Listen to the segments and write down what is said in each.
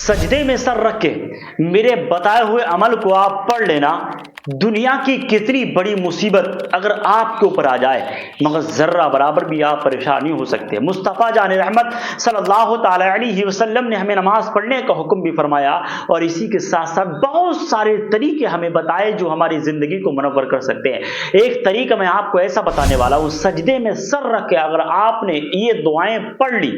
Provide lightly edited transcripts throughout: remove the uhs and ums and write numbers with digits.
سجدے میں سر رکھ کے میرے بتائے ہوئے عمل کو آپ پڑھ لینا، دنیا کی کتنی بڑی مصیبت اگر آپ کے اوپر آ جائے مگر ذرہ برابر بھی آپ پریشان نہیں ہو سکتے۔ مصطفیٰ جان رحمت صلی اللہ تعالی علیہ وسلم نے ہمیں نماز پڑھنے کا حکم بھی فرمایا، اور اسی کے ساتھ ساتھ بہت سارے طریقے ہمیں بتائے جو ہماری زندگی کو منور کر سکتے ہیں۔ ایک طریقہ میں آپ کو ایسا بتانے والا ہوں، سجدے میں سر رکھ کے اگر آپ نے یہ دعائیں پڑھ لی،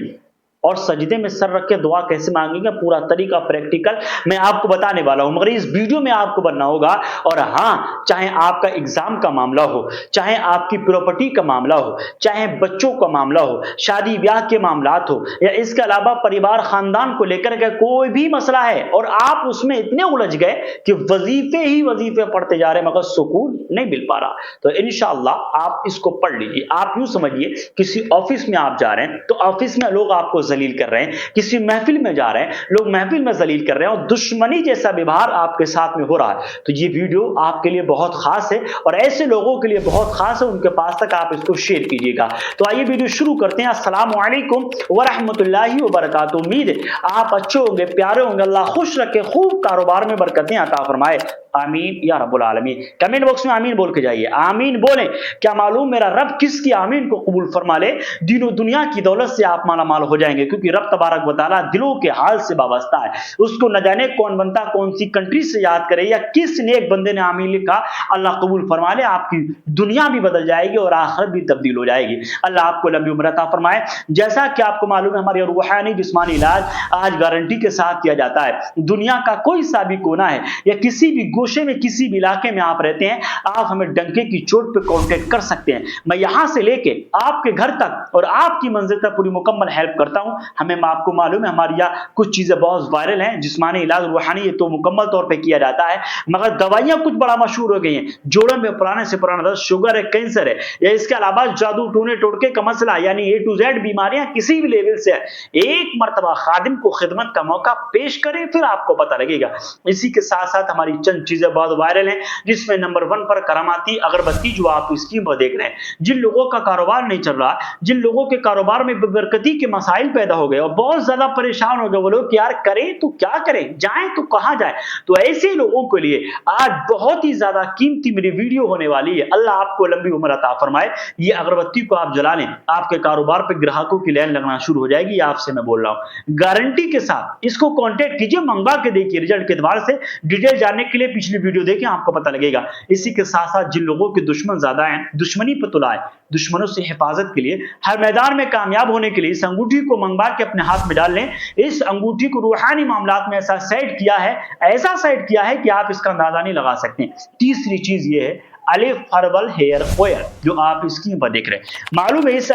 اور سجدے میں سر رکھ کے دعا کیسے مانگیں گے پورا طریقہ پریکٹیکل میں آپ کو بتانے والا ہوں، مگر اس ویڈیو میں آپ کو بننا ہوگا۔ اور ہاں، چاہے آپ کا ایگزام کا معاملہ ہو، چاہے آپ کی پراپرٹی کا معاملہ ہو، چاہے بچوں کا معاملہ ہو، شادی بیاہ کے معاملات ہو، یا اس کے علاوہ پریوار خاندان کو لے کر کے کوئی بھی مسئلہ ہے اور آپ اس میں اتنے الجھ گئے کہ وظیفے ہی وظیفے پڑھتے جا رہے ہیں مگر سکون نہیں مل پا رہا، تو انشاءاللہ آپ اس کو پڑھ لیجیے۔ آپ یوں سمجھیے کسی آفس میں آپ جا رہے ہیں تو آفس میں لوگ آپ کو ذلیل کر رہے ہیں، کسی محفل میں جا رہے ہیں لوگ محفل میں ذلیل کر رہے ہیں، اور دشمنی جیسا ویوہار آپ کے ساتھ میں ہو رہا ہے، تو یہ ویڈیو آپ کے لیے بہت خاص ہے اور ایسے لوگوں کے لیے بہت خاص ہے، ان کے پاس تک آپ اس کو شیئر کیجیے گا۔ تو آئیے ویڈیو شروع کرتے ہیں۔ السلام علیکم ورحمۃ اللہ وبرکاتہ۔ امید ہے آپ اچھے ہوں گے، پیارے ہوں گے، اللہ خوش رکھے، خوب کاروبار میں برکتیں عطا فرمائے، آمین یا رب العالمین۔ کمنٹ باکس میں آمین بول کے جائیے، آمین بولیں۔ کیا معلوم میرا رب کس کی آمین کو قبول فرما لے؟ دین و دنیا کی دولت سے آپ مالا مال ہو جائیں گے، کیونکہ رب تبارک و تعالیٰ دلوں کے حال سے وابستہ ہے۔ اس کو نہ جانے کون بنتا کون سی کنٹری سے یاد کرے یا کس نیک بندے نے آمین لکھا، اللہ قبول فرما لے۔ آپ کی دنیا بھی بدل جائے گی اور آخرت بھی تبدیل ہو جائے گی، اللہ آپ کو لمبی عمر عطا فرمائے۔ جیسا کہ آپ کو معلوم ہے ہماری روحانی جسمانی علاج آج گارنٹی کے ساتھ کیا جاتا ہے۔ دنیا کا کوئی سا بھی کونا ہے یا کسی بھی گوشے میں کسی بھی علاقے میں آپ رہتے ہیں، آپ ہمیں ڈنکے کی چوٹ پہ کانٹیکٹ کر سکتے ہیں۔ میں یہاں سے لے کے آپ کے گھر تک اور آپ کی منزل تک پوری مکمل ہیلپ کرتا ہوں۔ ہمیں آپ کو معلوم ہے ہماری یہاں کچھ چیزیں بہت وائرل ہیں، جسمانی علاج روحانی یہ تو مکمل طور پہ کیا جاتا ہے، مگر دوائیاں کچھ بڑا مشہور ہو گئی ہیں۔ جوڑوں میں پرانے سے پرانا درد، شوگر ہے، کینسر ہے، یا اس کے علاوہ جادو ٹونے ٹوٹکے کا مسئلہ، یعنی اے ٹو زیڈ بیماریاں کسی بھی لیول سے ہے، ایک مرتبہ خادم کو خدمت کا موقع پیش کریں پھر آپ کو پتہ لگے گا۔ اسی کے ساتھ ساتھ ہماری چند چیزیں بہت وائرل ہیں، جس میں نمبر 1 پر کراماتی اگربتی جو آپ اسکیم پر دیکھ رہے ہیں۔ جن لوگوں کا کاروبار نہیں چل رہا، جن لوگوں کے کاروبار میں برکتی کے مسائل پیدا ہو گئے اور بہت زیادہ پریشان ہو گئے وہ لوگ کہ یار کریں تو کیا کریں، جائیں تو کہاں جائیں، تو ایسے لوگوں کے لیے آج بہت ہی زیادہ قیمتی میری ویڈیو ہونے والی ہے۔ اللہ آپ کو لمبی عمر عطا فرمائے۔ یہ اگربتی کو آپ جلا لیں، آپ کے کاروبار پہ گراہکوں کی لائن لگنا شروع ہو جائے گی، آپ سے میں بول رہا ہوں گارنٹی کے ساتھ۔ اس کو کانٹیکٹ کیجئے، منگوا کے دیکھیے رزلٹ کے اعتبار سے۔ ڈیٹیل جاننے کے لیے پچھلی ویڈیو دیکھیں، آپ کو پتہ لگے گا۔ اسی کے ساتھ ساتھ جن لوگوں کے دشمن زیادہ ہیں، دشمنی پہ تلا ہے، دشمنوں سے حفاظت کے لیے، ہر میدان میں کامیاب ہونے کے لیے اس انگوٹھی کو منگوا کے اپنے ہاتھ میں ڈال لیں۔ اس انگوٹھی کو روحانی معاملات میں ایسا سیٹ کیا ہے کہ آپ اس کا اندازہ نہیں لگا سکتے۔ تیسری چیز یہ ہے الف ہربل ہیئر آئل جو آپ اسکرین پر دیکھ رہے ہیں۔ معلوم ہے اس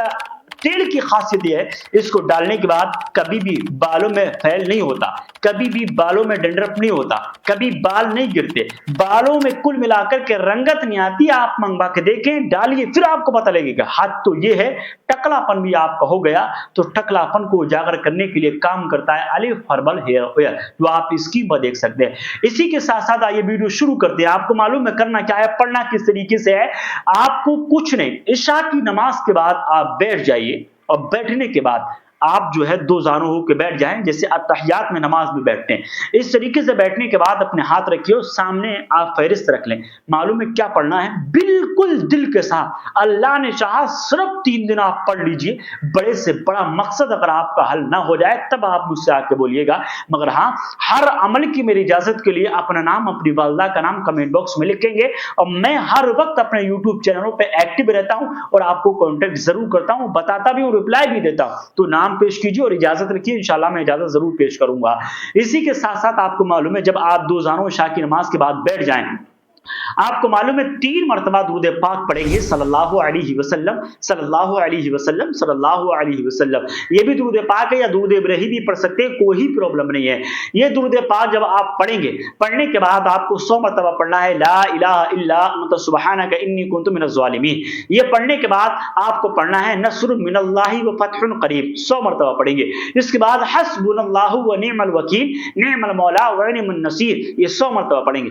تیل کی خاصیت یہ ہے، اس کو ڈالنے کے بعد کبھی بھی بالوں میں فیل نہیں ہوتا، کبھی بھی بالوں میں ڈنڈرف نہیں ہوتا، کبھی بال نہیں گرتے، بالوں میں کل ملا کر کے رنگت نہیں آتی۔ آپ منگوا کے دیکھیں، ڈالیے، پھر آپ کو پتہ لگے گا۔ حد تو یہ ہے ٹکلا پن بھی آپ کا ہو گیا تو ٹکلا پن کو اجاگر کرنے کے لیے کام کرتا ہے الف ہربل ہیئر آئل جو آپ اسکرین پر دیکھ سکتے ہیں۔ اسی کے ساتھ ساتھ آئیے ویڈیو شروع کرتے ہیں۔ آپ کو معلوم ہے کرنا کیا ہے، پڑھنا کس طریقے سے ہے۔ آپ کو کچھ نہیں، عشاء کی نماز کے بعد آپ بیٹھ جائیے، اور بیٹھنے کے بعد آپ جو ہے دو زانوں ہو کے بیٹھ جائیں، جیسے اتحیات میں نماز میں بیٹھتے ہیں۔ اس طریقے سے بیٹھنے کے بعد اپنے ہاتھ رکھیے، سامنے آپ فہرست رکھ لیں۔ معلوم ہے کیا پڑھنا ہے، بالکل دل کے ساتھ اللہ نے چاہا صرف 3 دن آپ پڑھ لیجئے۔ بڑے سے بڑا مقصد اگر آپ کا حل نہ ہو جائے تب آپ مجھ سے آ کے بولیے گا، مگر ہاں ہر عمل کی میری اجازت کے لیے اپنا نام، اپنی والدہ کا نام کمنٹ باکس میں لکھیں گے، اور میں ہر وقت اپنے یوٹیوب چینلوں پہ ایکٹیو رہتا ہوں اور آپ کو کانٹیکٹ ضرور کرتا ہوں، بتاتا بھی ہوں، رپلائی بھی دیتا ہوں۔ تو نام پیش کیجیے اور اجازت رکھیے، انشاءاللہ میں اجازت ضرور پیش کروں گا۔ اسی کے ساتھ ساتھ آپ کو معلوم ہے جب آپ دو زانوں عشاء کی نماز کے بعد بیٹھ جائیں، آپ کو معلوم ہے 3 مرتبہ درود پاک پڑھیں گے، صلی اللہ علیہ وسلم، صلی اللہ علیہ وسلم، صلی اللہ علیہ وسلم۔ یہ بھی درود پاک ہے، یا درود ابراہیمی بھی پڑھ سکتے ہیں، کوئی پرابلم نہیں ہے۔ یہ درود پاک جب آپ پڑھیں گے، پڑھنے کے بعد آپ کو 100 مرتبہ پڑھنا ہے، لا الہ الا انت سبحانک انی کنت من الظالمین۔ یہ پڑھنے کے بعد آپ کو پڑھنا ہے نصر من اللہ و فتح قریب، 100 مرتبہ پڑھیں گے۔ اس کے بعد حسبنا اللہ و نعم الوکیل، نعم المولا و نعم النصیر، یہ 100 مرتبہ پڑھیں گے۔